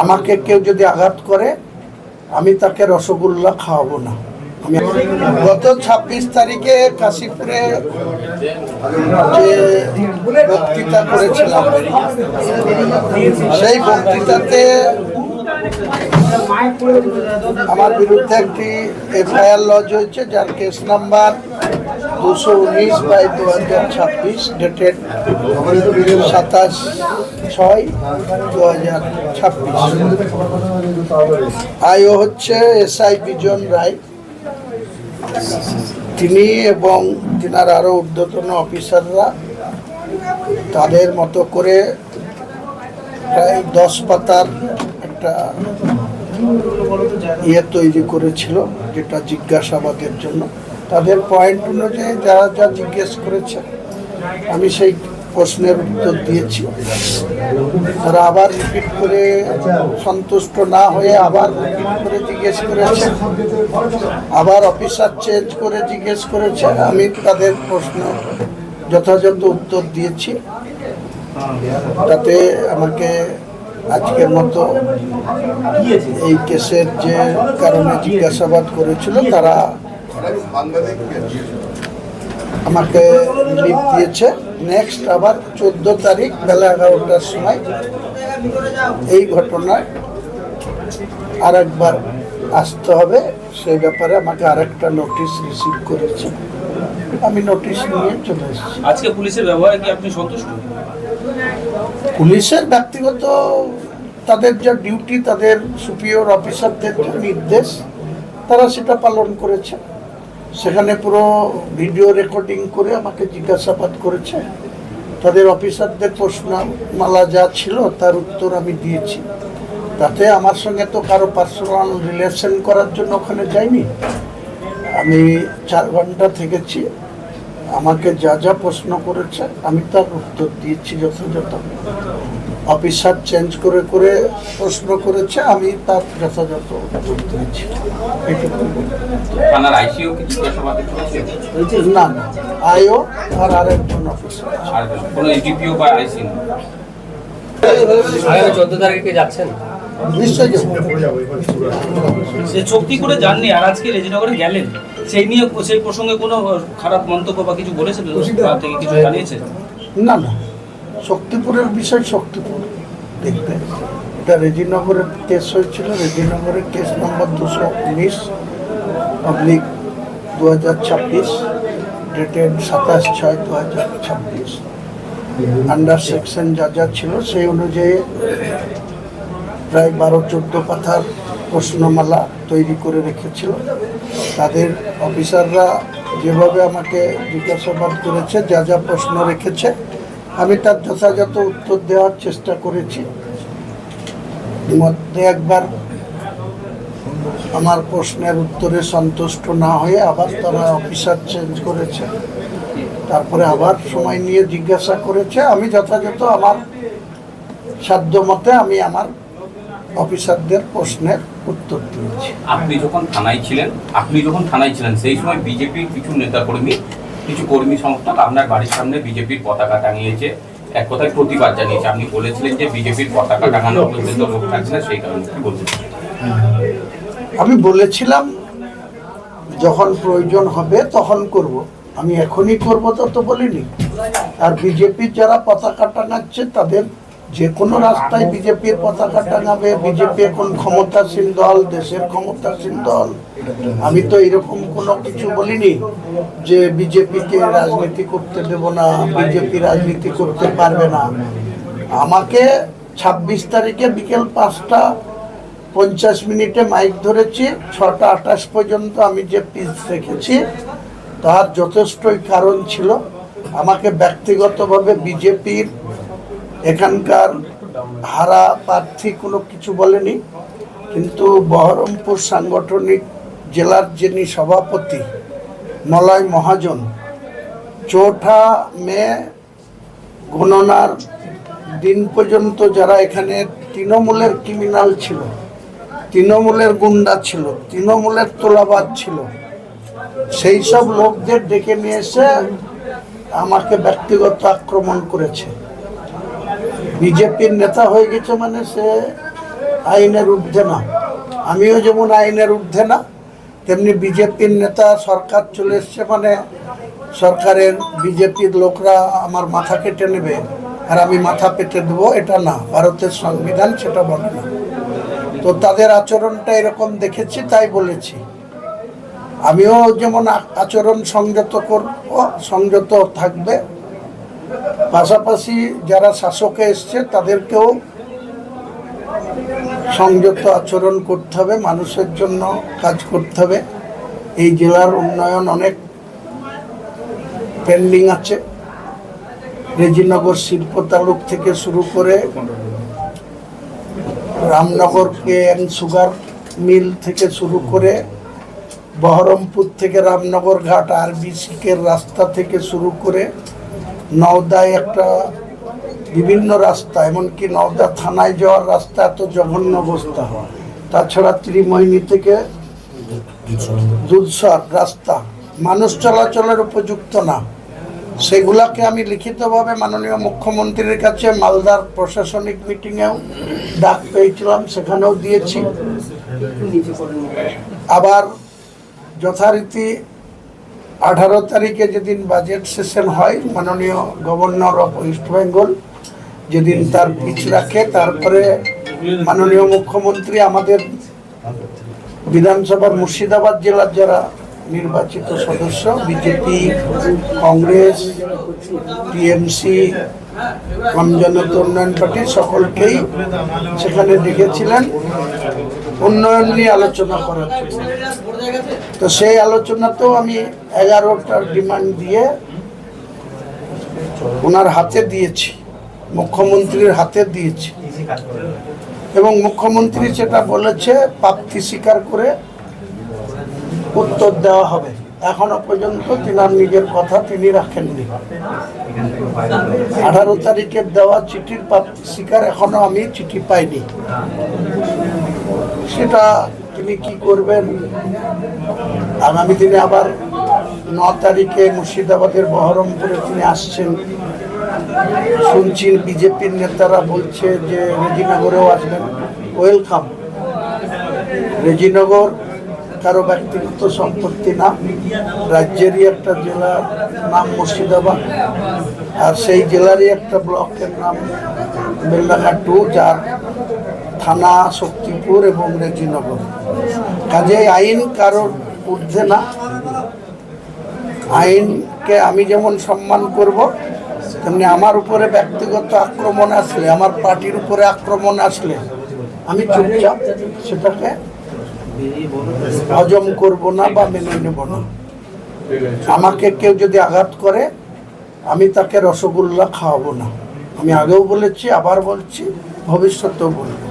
আমাকে কেউ যদি আঘাত করে আমি তাকে রসগোল্লা খাওয়াবো না। আমি গত 26 তারিখে কাশীপুরে যে বক্তৃতা করেছিলাম, সেই বক্তৃতাতে আমার বিরুদ্ধে একটি এফআইআর লজ হয়েছে, যার কেস নাম্বার 219/2026, ডেটেড 27/6/2026। আইও হচ্ছে এসআই বিজন রায়। তিনি এবং তিনার আরো ঊর্ধ্বতন অফিসাররা তাদের মতো করে প্রায় 10 পাতার একটা তৈরি করেছিল, যেটা জিজ্ঞাসাবাদের জন্য। তাদের পয়েন্ট অনুযায়ী যারা যা জিজ্ঞেস করেছে আমি সেই প্রশ্নের উত্তর দিয়েছি। তারা আবার রিপিট করে সন্তুষ্ট না হয়ে আবার রিপিট করে জিজ্ঞেস করেছে, আবার অফিসার চেঞ্জ করে জিজ্ঞেস করেছে। আমি তাদের প্রশ্ন যথাযথ উত্তর দিয়েছি। তাতে আমাকে আজকের মতো এই কেসের যে কারণে জিজ্ঞাসাবাদ করেছিল তারা আমাকে রিলিফ দিয়েছে। নেক্সট আবার 14 তারিখ বেলা 11টার সময় এই ঘটনায় আরেকবার আসতে হবে। সেই ব্যাপারে আমাকে আরেকটা নোটিশ রিসিভ করেছে। আমি নোটিশ নিয়ে চলে এসেছি। আজকে পুলিশের ব্যবহারে কি আপনি সন্তুষ্ট? পুলিশের ব্যক্তিগত তাদের যা ডিউটি, তাদের সুপিরিয়র অফিসারদের যে নির্দেশ, তারা সেটা পালন করেছে। সেখানে পুরো ভিডিও রেকর্ডিং করে আমাকে জিজ্ঞাসাবাদ করেছে। তাদের অফিসারদের প্রশ্নমালা যা ছিল তার উত্তর আমি দিয়েছি। তাতে আমার সঙ্গে তো কারো পার্সোনাল রিলেশন করার জন্য ওখানে যাইনি। আমি 4 ঘন্টা থেকেছি। আমাকে যা যা প্রশ্ন করেছে আমি তার উত্তর দিয়েছি যথাযথ। অফিসার চেঞ্জ করে করে প্রশ্ন করেছে, আমি তার যথাযথ উত্তর দিয়েছি। না না, আইও আর আরেকজন অফিসার। 14 তারিখে যাচ্ছেন? নিশ্চয়ই সে চুক্তি করে যাননি, আর আজকে রেজিনগরে গেলেন। সেই নিয়ে সেই প্রসঙ্গে কোনো খারাপ মন্তব্য বা কিছু বলেছিল থেকে কিছু জানিয়েছে? না না, শক্তিপুরের বিষয় শক্তিপুর দেখতে। এটা রেজিনগরের কেস হয়েছিল। রেজিনগরের case number 219/2026, dated 27/6/2026। Under section যা যা ছিল সেই অনুযায়ী প্রায় 12-14 পাতার প্রশ্নমালা তৈরি করে রেখেছিল। তাদের অফিসাররা যেভাবে আমাকে জিজ্ঞাসাবাদ করেছে, যা যা প্রশ্ন রেখেছে, আমি তার যথাযথ উত্তর দেওয়ার চেষ্টা করেছি। মধ্যে একবার আমার প্রশ্নের উত্তরে সন্তুষ্ট না হয়ে আবার তারা অফিসার চেঞ্জ করেছে। তারপরে আবার সময় নিয়ে জিজ্ঞাসা করেছে। আমি যথাযথ আমার সাধ্য মতে আমি আমার অফিসারদের প্রশ্নের উত্তর দিয়েছি। আপনি যখন থানায় ছিলেন সেই সময় বিজেপির কিছু নেতাকর্মী, কিছু কর্মী সংস্থা আপনার বাড়ির সামনে বিজেপির পতাকা টাঙিয়েছে, এক কথায় প্রতিবাদ জানিয়েছে। আপনি বলেছিলেন যে বিজেপির পতাকা টাঙানো পর্যন্ত লোক থাকছে না, সেই কারণে কি বলছেন? আমি বলেছিলাম যখন প্রয়োজন হবে তখন করব, আমি এখনই করব তত বলিনি। আর বিজেপির যারা পতাকা টাঙাচ্ছে তাদের যে কোনো রাস্তায় বিজেপির পতাকা টাঙাবে। বিজেপি এখন ক্ষমতাসীন দল, দেশের ক্ষমতাসীন দল। আমি তো এরকম কোনো কিছু বলিনি যে বিজেপিকে রাজনীতি করতে দেব না, বিজেপি রাজনীতি করতে পারবে না। আমাকে 26 তারিখে বিকেল 5:50 মাইক ধরেছি। 6:28 পর্যন্ত আমি যে পিস রেখেছি তার যথেষ্টই কারণ ছিল। আমাকে ব্যক্তিগতভাবে বিজেপির এখানকার হারা প্রার্থী কোনো কিছু বলেনি, কিন্তু বহরমপুর সাংগঠনিক জেলার যিনি সভাপতি মলয় মহাজন 4 মে গণনার দিন পর্যন্ত যারা এখানে তৃণমূলের ক্রিমিনাল ছিল, তৃণমূলের গুন্ডা ছিল, তৃণমূলের তোলাবাজ ছিল, সেই সব লোকদের ডেকে নিয়ে এসে আমাকে ব্যক্তিগত আক্রমণ করেছে। বিজেপির নেতা হয়ে গেছে মানে সে আইনের ঊর্ধ্বে না। আমিও যেমন আইনের ঊর্ধ্বে না, তেমনি বিজেপির নেতা সরকার চলে এসছে মানে সরকারের বিজেপির লোকরা আমার মাথা কেটে নেবে আর আমি মাথা পেতে দেবো, এটা না, ভারতের সংবিধান সেটা বলে না। তো তাদের আচরণটা এরকম দেখেছি তাই বলেছি। আমিও যেমন আচরণ সংযত করব, সংযত থাকবে, পাশাপাশি যারা শাসকে এসছে তাদেরকেও সংযত আচরণ করতে হবে, মানুষের জন্য কাজ করতে হবে। এই জেলার উন্নয়ন অনেক পেন্ডিং আছে। রেজিনগর শিল্প তালুক থেকে শুরু করে রামনগর সুগার মিল থেকে শুরু করে বহরমপুর থেকে রামনগর ঘাট আরবিসিকের রাস্তা থেকে শুরু করে নওদায় একটা বিভিন্ন রাস্তা, এমনকি নওদা থানায় যাওয়ার রাস্তা এত জঘন্য অবস্থা। তাছাড়া ত্রিমোহিনী থেকে দুধসর রাস্তা মানুষ চলাচলের উপযুক্ত না, সেগুলাকে আমি লিখিতভাবে মাননীয় মুখ্যমন্ত্রীর কাছে মালদার প্রশাসনিক মিটিংয়েও ডাক পেয়েছিলাম, সেখানেও দিয়েছি। আবার যথারীতি 18 তারিখে যেদিন বাজেট সেশন হয়, মাননীয় গভর্নর অফ ওয়েস্ট বেঙ্গল যেদিন তার পিচ রাখে, তারপরে মাননীয় মুখ্যমন্ত্রী আমাদের বিধানসভার মুর্শিদাবাদ জেলার যারা নির্বাচিত সদস্য, বিজেপি, কংগ্রেস, টিএমসি, আমজনতা উন্নয়ন পার্টি সকলকেই সেখানে ডেকেছিলেন উন্নয়ন নিয়ে আলোচনা করার জন্য। তো সেই আলোচনাতেও আমি 11টার ডিমান্ড দিয়ে ওনার হাতে দিয়েছি, মুখ্যমন্ত্রীর হাতে দিয়েছি, এবং মুখ্যমন্ত্রী সেটা বলেছে প্রাপ্তি স্বীকার করে উত্তর দেওয়া হবে। এখনো পর্যন্ত তিনার নিজের কথা তিনি রাখেননি। 18 তারিখের দেওয়া চিঠির প্রাপ্তি স্বীকার এখনো আমি চিঠি পাইনি। সেটা তিনি কি করবেন, আগামী দিনে আবার 9 তারিখে মুর্শিদাবাদের বহরমপুরে তিনি আসছেন। শুনছি বিজেপির নেতারা বলছে যে রেজিনগরেও আসবেন। ওয়েলকাম। রেজিনগর কারো ব্যক্তিগত সম্পত্তি না, রাজ্যেরই একটা জেলার নাম মুর্শিদাবাদ, আর সেই জেলারই একটা ব্লকের নাম বেলডাঙ্গা 2, যার থানা শক্তিপুর এবং রেজিনগর। কাজেই আইন কারোর ঊর্ধ্বে না। আইনকে আমি যেমন সম্মান করব, তেমনি আমার উপরে ব্যক্তিগত আক্রমণ আসলে, আমার পার্টির উপরে আক্রমণ আসলে আমি চুপচাপ সেটাকে হজম করব না বা মেনে নেব না। আমাকে কেউ যদি আঘাত করে আমি তাকে রসগোল্লা খাওয়াবো না। আমি আগেও বলেছি, আবার বলছি, ভবিষ্যতেও বলবো।